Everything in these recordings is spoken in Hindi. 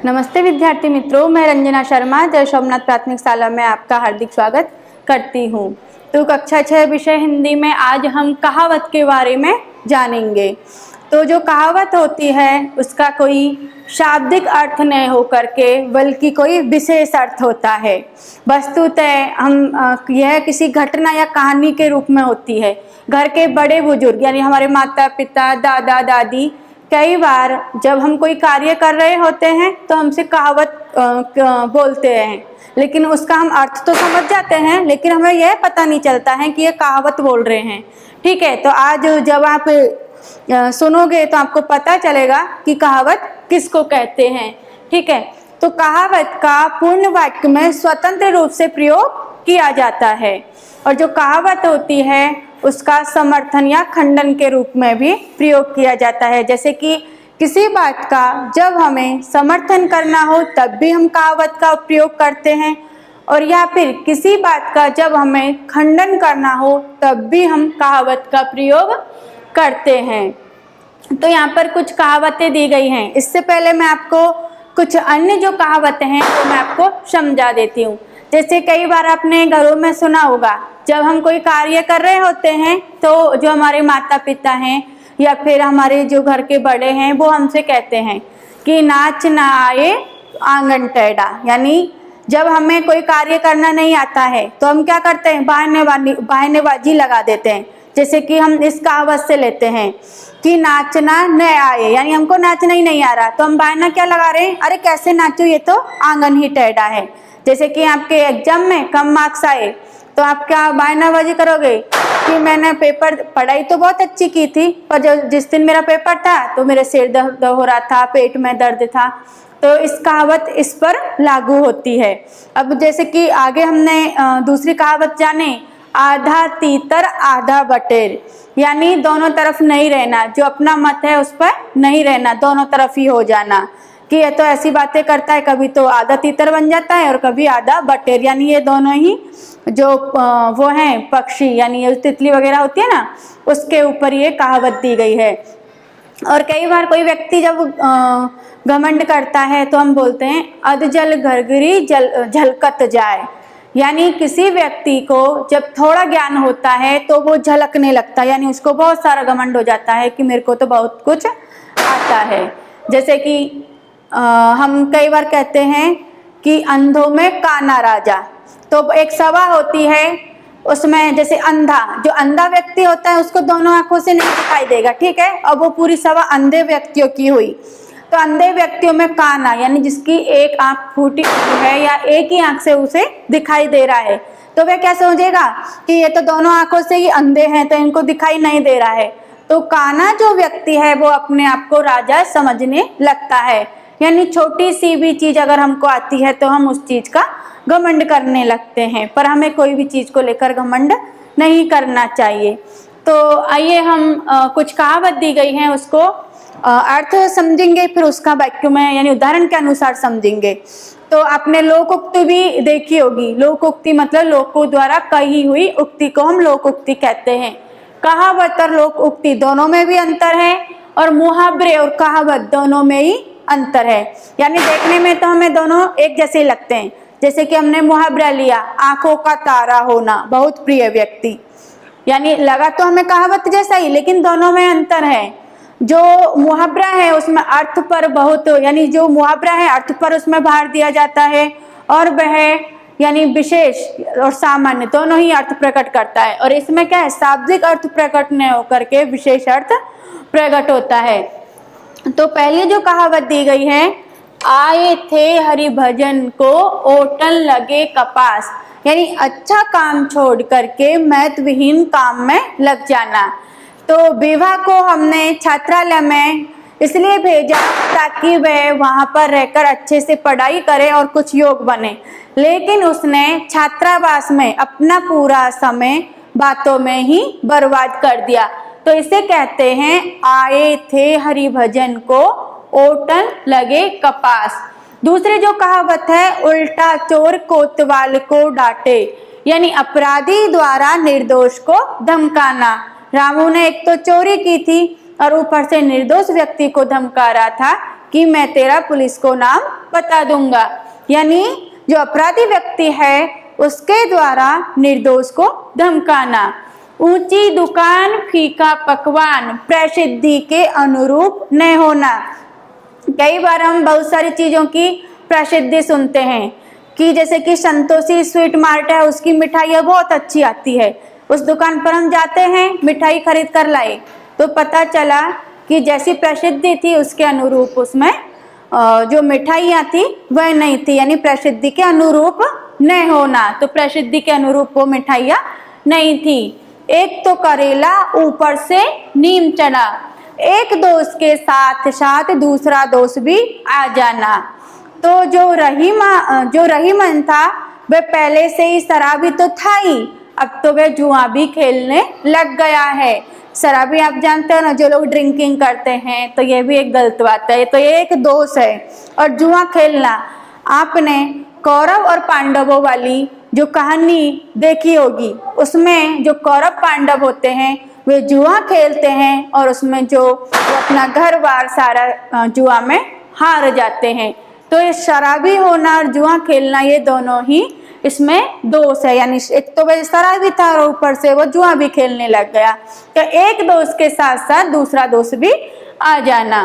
नमस्ते विद्यार्थी मित्रों, मैं रंजना शर्मा जय सोमनाथ प्राथमिक शाला में आपका हार्दिक स्वागत करती हूँ। तो कक्षा 6 विषय हिंदी में आज हम कहावत के बारे में जानेंगे। तो जो कहावत होती है उसका कोई शाब्दिक अर्थ नहीं हो करके बल्कि कोई विशेष अर्थ होता है। वस्तुतः यह किसी घटना या कहानी के रूप में होती है। घर के बड़े बुजुर्ग यानी हमारे माता पिता, दादा दादी कई बार जब हम कोई कार्य कर रहे होते हैं तो हमसे कहावत बोलते हैं, लेकिन उसका हम अर्थ तो समझ जाते हैं लेकिन हमें यह पता नहीं चलता है कि ये कहावत बोल रहे हैं। ठीक है, तो आज जब आप सुनोगे तो आपको पता चलेगा कि कहावत किसको कहते हैं। ठीक है, तो कहावत का पूर्ण वाक्य में स्वतंत्र रूप से प्रयोग किया जाता है और जो कहावत होती है उसका समर्थन या खंडन के रूप में भी प्रयोग किया जाता है। जैसे कि किसी बात का जब हमें समर्थन करना हो तब भी हम कहावत का प्रयोग करते हैं, और या फिर किसी बात का जब हमें खंडन करना हो तब भी हम कहावत का प्रयोग करते हैं। तो यहाँ पर कुछ कहावतें दी गई हैं। इससे पहले मैं आपको कुछ अन्य जो कहावतें हैं वो मैं आपको समझा देती हूँ। जैसे कई बार आपने घरों में सुना होगा, जब हम कोई कार्य कर रहे होते हैं तो जो हमारे माता पिता हैं या फिर हमारे जो घर के बड़े हैं वो हमसे कहते हैं कि नाच ना आए आंगन टेढ़ा। यानी जब हमें कोई कार्य करना नहीं आता है तो हम क्या करते हैं, बहानेबाजी लगा देते हैं। जैसे कि हम इस कहावत से लेते हैं कि नाचना न आए, यानी हमको नाचना ही नहीं आ रहा तो हम बहाना क्या लगा रहे हैं, अरे कैसे नाचो, ये तो आंगन ही टेढ़ा है। जैसे कि आपके एग्जाम में कम मार्क्स आए तो आप क्या बहानाबाजी करोगे कि मैंने पेपर पढ़ाई तो बहुत अच्छी की थी पर जिस दिन मेरा पेपर था तो मेरे सिर दर्द हो रहा था, पेट में दर्द था। तो इस कहावत इस पर लागू होती है। अब जैसे कि आगे हमने दूसरी कहावत जाने, आधा तीतर आधा बटेर, यानी दोनों तरफ नहीं रहना, जो अपना मत है उस पर नहीं रहना, दोनों तरफ ही हो जाना। कि ये तो ऐसी बातें करता है, कभी तो आधा तीतर बन जाता है और कभी आधा बटेर, यानी ये दोनों ही जो वो हैं पक्षी यानी ये तितली वगैरह होती है ना, उसके ऊपर ये कहावत दी गई है। और कई बार कोई व्यक्ति जब घमंड करता है तो हम बोलते हैं अधजल घरगिरी झलकत जाए, यानी किसी व्यक्ति को जब थोड़ा ज्ञान होता है तो वो झलकने लगता है, यानी उसको बहुत सारा घमंड हो जाता है कि मेरे को तो बहुत कुछ आता है। जैसे कि हम कई बार कहते हैं कि अंधों में काना राजा। तो एक सभा होती है, उसमें जैसे जो अंधा व्यक्ति होता है उसको दोनों आंखों से नहीं दिखाई देगा। ठीक है, अब वो पूरी सभा अंधे व्यक्तियों की हुई तो अंधे व्यक्तियों में काना यानी जिसकी एक आंख फूटी है या एक ही आंख से उसे दिखाई दे रहा है, तो वह क्या समझेगा कि ये तो दोनों आंखों से ही अंधे हैं तो इनको दिखाई नहीं दे रहा है। तो काना जो व्यक्ति है वो अपने आप को राजा समझने लगता है, यानी छोटी सी भी चीज अगर हमको आती है तो हम उस चीज का घमंड करने लगते हैं, पर हमें कोई भी चीज को लेकर घमंड नहीं करना चाहिए। तो आइए हम कुछ कहावत दी गई हैं उसको अर्थ समझेंगे, फिर उसका वाक्य में यानी उदाहरण के अनुसार समझेंगे। तो आपने लोकोक्ति भी देखी होगी। लोकोक्ति मतलब लोगों द्वारा कही हुई उक्ति को हम लोकोक्ति कहते हैं। कहावत और लोकोक्ति दोनों में भी अंतर है और मुहावरे और कहावत दोनों में ही अंतर है, यानी देखने में तो हमें दोनों एक जैसे ही लगते हैं। जैसे कि हमने मुहावरा लिया, आंखों का तारा होना बहुत प्रिय व्यक्ति, यानी लगा तो हमें कहावत जैसा ही लेकिन दोनों में अंतर है। जो मुहावरा है उसमें अर्थ पर बहुत, यानी जो मुहावरा है अर्थ पर उसमें भार दिया जाता है और वह यानी विशेष और सामान्य दोनों ही अर्थ प्रकट करता है, और इसमें क्या है, शाब्दिक अर्थ प्रकट न होकर के विशेष अर्थ प्रकट होता है। तो पहले जो कहावत दी गई है, आए थे हरि भजन को ओटन लगे कपास, यानी अच्छा काम छोड़ करके महत्वहीन काम में लग जाना। तो विभा को हमने छात्रालय में इसलिए भेजा ताकि वह वहां पर रहकर अच्छे से पढ़ाई करे और कुछ योग बने, लेकिन उसने छात्रावास में अपना पूरा समय बातों में ही बर्बाद कर दिया। तो इसे कहते हैं आए थे हरि भजन को ओटन लगे कपास। दूसरी जो कहावत है, उल्टा चोर कोतवाल को डांटे, यानी अपराधी द्वारा निर्दोष को धमकाना। रामू ने एक तो चोरी की थी और ऊपर से निर्दोष व्यक्ति को धमका रहा था कि मैं तेरा पुलिस को नाम बता दूंगा। यानी जो अपराधी व्यक्ति है उसके द्वारा निर्दोष को धमकाना। ऊंची दुकान फीका पकवान प्रसिद्धि के अनुरूप न होना। कई बार हम बहुत सारी चीज़ों की प्रसिद्धि सुनते हैं कि जैसे कि संतोषी स्वीट मार्ट है, उसकी मिठाइयाँ बहुत अच्छी आती है। उस दुकान पर हम जाते हैं, मिठाई खरीद कर लाए, तो पता चला कि जैसी प्रसिद्धि थी उसके अनुरूप उसमें जो मिठाइयाँ थी वह नहीं थी, यानी प्रसिद्धि के अनुरूप न होना। तो प्रसिद्धि के अनुरूप वो मिठाइयाँ नहीं थी। एक तो करेला ऊपर से नीम चढ़ा, एक दोस्त के साथ साथ दूसरा दोस्त भी आ जाना। तो जो रहीमन था वह पहले से ही शराबी तो था ही, अब तो वह जुआ भी खेलने लग गया है। शराबी आप जानते हो ना, जो लोग ड्रिंकिंग करते हैं, तो ये भी एक गलत बात है। तो ये एक दोष है। और जुआ खेलना, आपने कौरव और पांडवों वाली जो कहानी देखी होगी, उसमें जो कौरव पांडव होते हैं वे जुआ खेलते हैं और उसमें जो वो अपना घर बार सारा जुआ में हार जाते हैं। तो ये शराबी होना और जुआ खेलना, ये दोनों ही इसमें दोष है। यानी एक तो वह शराबी था और ऊपर से वो जुआ भी खेलने लग गया। तो एक दोस्त के साथ साथ दूसरा दोस्त भी आ जाना।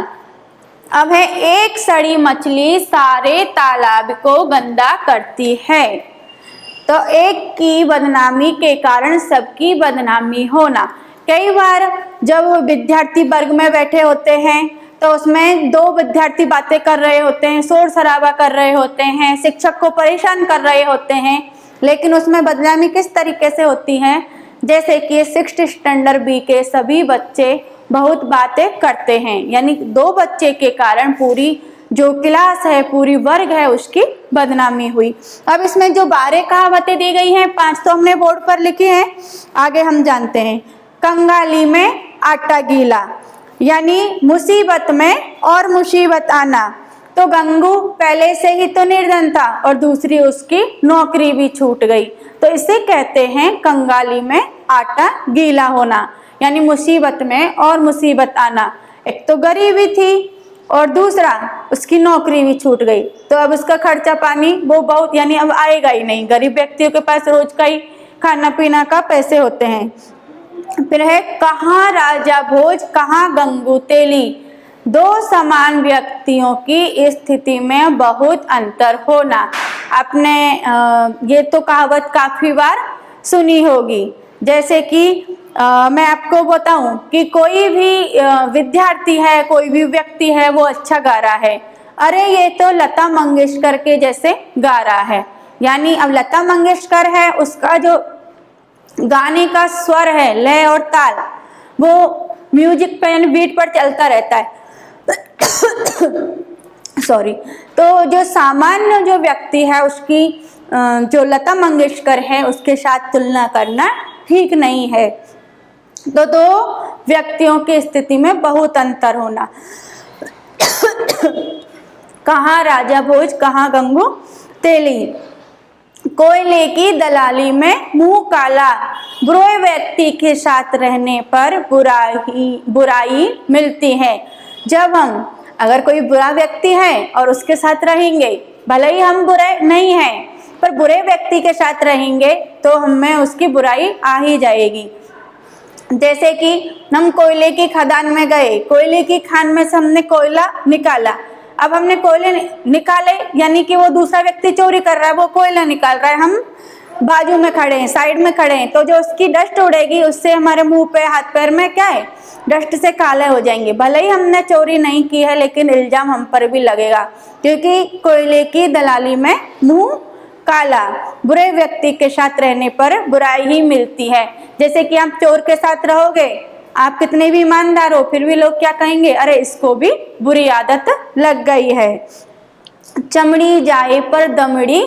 अब है एक सड़ी मछली सारे तालाब को गंदा करती है। तो एक की बदनामी के कारण सबकी बदनामी होना। कई बार जब विद्यार्थी वर्ग में बैठे होते हैं तो उसमें दो विद्यार्थी बातें कर रहे होते हैं, शोर शराबा कर रहे होते हैं, शिक्षक को परेशान कर रहे होते हैं, लेकिन उसमें बदनामी किस तरीके से होती है, जैसे कि 6th स्टैंडर्ड बी के सभी बच्चे बहुत बातें करते हैं। यानी दो बच्चे के कारण पूरी जो क्लास है, पूरी वर्ग है, उसकी बदनामी हुई। अब इसमें जो 12 कहावतें दी गई हैं, 5 तो हमने बोर्ड पर लिखी हैं, आगे हम जानते हैं। कंगाली में आटा गीला, यानी मुसीबत में और मुसीबत आना। तो गंगू पहले से ही तो निर्धन था और दूसरी उसकी नौकरी भी छूट गई, तो इसे कहते हैं कंगाली में आटा गीला होना, यानी मुसीबत में और मुसीबत आना। एक तो गरीबी थी और दूसरा उसकी नौकरी भी छूट गई, तो अब उसका खर्चा पानी वो बहुत, यानी अब आएगा ही नहीं। गरीब व्यक्तियों के पास रोज का ही खाना पीना का पैसे होते हैं। फिर है कहाँ राजा भोज कहाँ गंगू तेली, दो समान व्यक्तियों की स्थिति में बहुत अंतर होना। आपने ये तो कहावत काफी बार सुनी होगी। जैसे कि मैं आपको बताऊं कि कोई भी विद्यार्थी है, कोई भी व्यक्ति है, वो अच्छा गा रहा है, अरे ये तो लता मंगेशकर के जैसे गा रहा है। यानी अब लता मंगेशकर है, उसका जो गाने का स्वर है, लय और ताल, वो म्यूजिक पे यानी बीट पर चलता रहता है। सॉरी। तो जो सामान्य जो व्यक्ति है उसकी जो लता मंगेशकर है उसके साथ तुलना करना ठीक नहीं है। तो दो व्यक्तियों की स्थिति में बहुत अंतर होना। कहाँ राजा भोज कहाँ गंगू तेली, कोयले की दलाली में मुंह काला, बुरे व्यक्ति के साथ रहने पर बुराई मिलती है। जब हम अगर कोई बुरा व्यक्ति है और उसके साथ रहेंगे, भले ही हम बुरे नहीं हैं, पर बुरे व्यक्ति के साथ रहेंगे तो हमें उसकी बुराई आ ही जाएगी। जैसे कि हम कोयले की खदान में गए, कोयले की खान में से हमने कोयला निकाला, अब हमने कोयले निकाले, यानी कि वो दूसरा व्यक्ति चोरी कर रहा है, वो कोयला निकाल रहा है, हम बाजू में खड़े हैं, साइड में खड़े हैं, तो जो उसकी डस्ट उड़ेगी उससे हमारे मुंह पे हाथ पैर में क्या है, डस्ट से काले हो जाएंगे। भले ही हमने चोरी नहीं की है लेकिन इल्जाम हम पर भी लगेगा, क्योंकि कोयले की दलाली में मुंह काला, बुरे व्यक्ति के साथ रहने पर बुराई ही मिलती है। जैसे कि आप चोर के साथ रहोगे, आप कितने भी ईमानदार हो, फिर भी लोग क्या कहेंगे, अरे इसको भी बुरी आदत लग गई है। चमड़ी जाए पर दमड़ी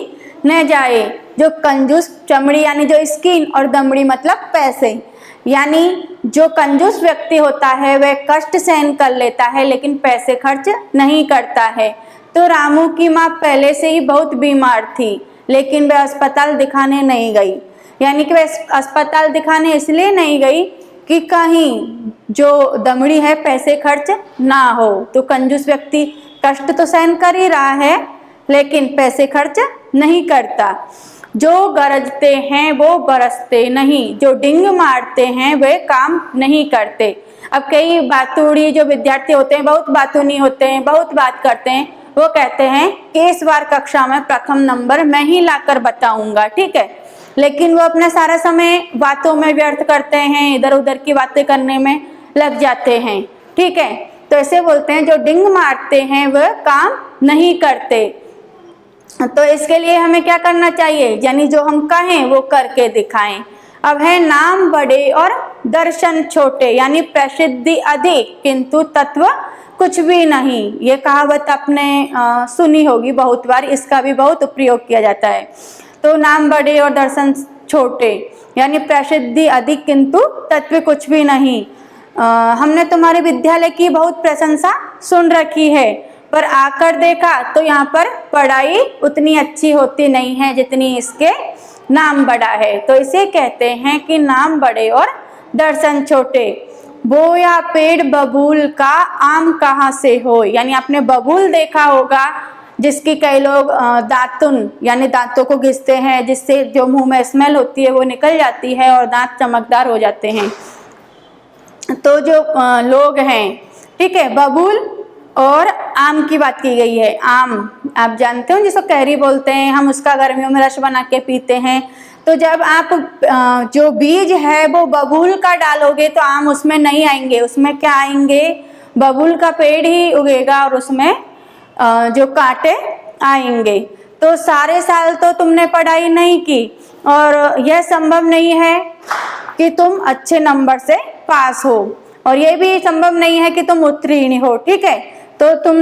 न जाए, जो कंजूस, चमड़ी यानी जो स्किन और दमड़ी मतलब पैसे, यानी जो कंजूस व्यक्ति होता है वह कष्ट सहन कर लेता है लेकिन पैसे खर्च नहीं करता है। तो रामू की माँ पहले से ही बहुत बीमार थी लेकिन वह अस्पताल दिखाने नहीं गई, यानी कि वह अस्पताल दिखाने इसलिए नहीं गई कि कहीं जो दमड़ी है पैसे खर्च ना हो। तो कंजूस व्यक्ति कष्ट तो सहन कर ही रहा है लेकिन पैसे खर्च नहीं करता। जो गरजते हैं वो बरसते नहीं, जो डिंग मारते हैं वे काम नहीं करते। अब कई बातूड़ी जो विद्यार्थी होते हैं, बहुत बातूनी होते हैं, बहुत बात करते हैं, वो कहते हैं कि इस बार कक्षा में प्रथम नंबर मैं ही लाकर बताऊंगा, ठीक है, लेकिन वो अपना सारा समय बातों में व्यर्थ करते हैं, इधर उधर की बातें करने में लग जाते हैं, ठीक है। तो ऐसे बोलते हैं जो डिंग मारते हैं वह काम नहीं करते। तो इसके लिए हमें क्या करना चाहिए, यानी जो हम कहें वो करके दिखाएं। अब है नाम बड़े और दर्शन छोटे, यानी प्रसिद्धि अधिक किंतु तत्व कुछ भी नहीं। ये कहावत आपने सुनी होगी बहुत बार, इसका भी बहुत प्रयोग किया जाता है। तो नाम बड़े और दर्शन छोटे, यानी प्रसिद्धि अधिक किंतु तत्व कुछ भी नहीं। हमने तुम्हारे विद्यालय की बहुत प्रशंसा सुन रखी है, पर आकर देखा तो यहाँ पर पढ़ाई उतनी अच्छी होती नहीं है जितनी इसके नाम बड़ा है। तो इसे कहते हैं कि नाम बड़े और दर्शन छोटे। बोया पेड़ बबूल का आम कहाँ से हो, यानी आपने बबूल देखा होगा जिसकी कई लोग दातुन यानी दांतों को घिसते हैं, जिससे जो मुंह में स्मेल होती है वो निकल जाती है और दांत चमकदार हो जाते हैं। तो जो लोग हैं, ठीक है, बबूल और आम की बात की गई है। आम आप जानते हो जिसको कैरी बोलते हैं, हम उसका गर्मियों में रस बना के पीते हैं। तो जब आप जो बीज है वो बबूल का डालोगे तो आम उसमें नहीं आएंगे, उसमें क्या आएंगे, बबूल का पेड़ ही उगेगा और उसमें जो कांटे आएंगे। तो सारे साल तो तुमने पढ़ाई नहीं की और यह संभव नहीं है कि तुम अच्छे नंबर से पास हो, और ये भी संभव नहीं है कि तुम उत्तीर्ण हो, ठीक है। तो तुम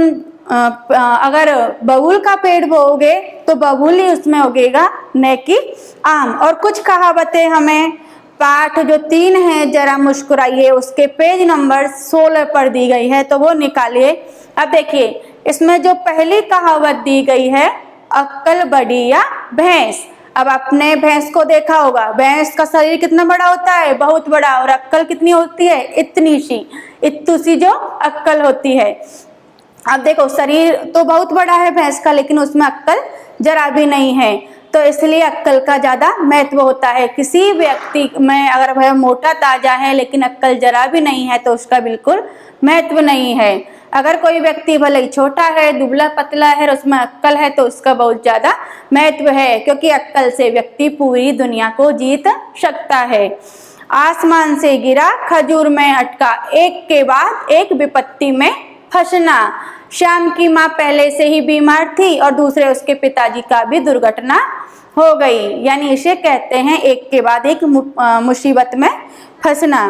अगर बबूल का पेड़ बोओगे तो बबूल ही उसमें उगेगा, न कि आम। और कुछ कहावतें हमें पाठ जो 3 है, जरा मुस्कुराइए, उसके पेज नंबर 16 पर दी गई है, तो वो निकालिए। अब देखिए इसमें जो पहली कहावत दी गई है, अक्कल बड़ी या भैंस। अब आपने भैंस को देखा होगा, भैंस का शरीर कितना बड़ा होता है, बहुत बड़ा, और अक्कल कितनी होती है, इतनी सी, इत्तू सी जो अक्कल होती है। अब देखो शरीर तो बहुत बड़ा है भैंस का, लेकिन उसमें अक्कल जरा भी नहीं है। तो इसलिए अक्कल का ज़्यादा महत्व होता है। किसी व्यक्ति में अगर वह मोटा ताजा है लेकिन अक्कल जरा भी नहीं है तो उसका बिल्कुल महत्व नहीं है। अगर कोई व्यक्ति भले ही छोटा है, दुबला पतला है और उसमें अक्कल है तो उसका बहुत ज़्यादा महत्व है, क्योंकि अक्कल से व्यक्ति पूरी दुनिया को जीत सकता है। आसमान से गिरा खजूर में अटका, एक के बाद एक विपत्ति में फंसना। श्याम की माँ पहले से ही बीमार थी और दूसरे उसके पिताजी का भी दुर्घटना हो गई, यानी इसे कहते हैं एक के बाद एक मुसीबत में फंसना।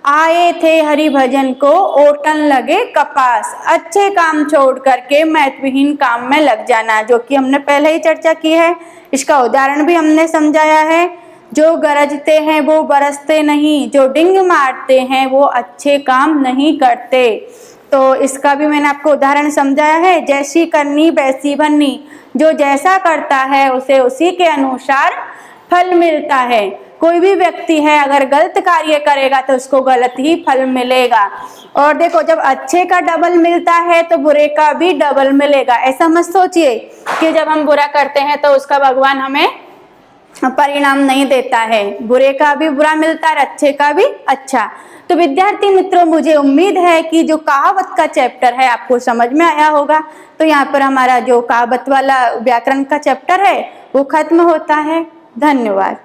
आए थे हरि भजन को ओटन लगे कपास, अच्छे काम छोड़ करके महत्वहीन काम में लग जाना, जो कि हमने पहले ही चर्चा की है। इसका उदाहरण भी हमने समझाया है। जो गरजते हैं वो बरसते नहीं, जो डिंग मारते हैं वो अच्छे काम नहीं करते। तो इसका भी मैंने आपको उदाहरण समझाया है। जैसी करनी वैसी बननी, जो जैसा करता है उसे उसी के अनुसार फल मिलता है। कोई भी व्यक्ति है अगर गलत कार्य करेगा तो उसको गलत ही फल मिलेगा। और देखो जब अच्छे का डबल मिलता है तो बुरे का भी डबल मिलेगा। ऐसा मत सोचिए कि जब हम बुरा करते हैं तो उसका भगवान हमें परिणाम नहीं देता है। बुरे का भी बुरा मिलता है, अच्छे का भी अच्छा। तो विद्यार्थी मित्रों, मुझे उम्मीद है कि जो कहावत का चैप्टर है आपको समझ में आया होगा। तो यहाँ पर हमारा जो कहावत वाला व्याकरण का चैप्टर है वो खत्म होता है। धन्यवाद।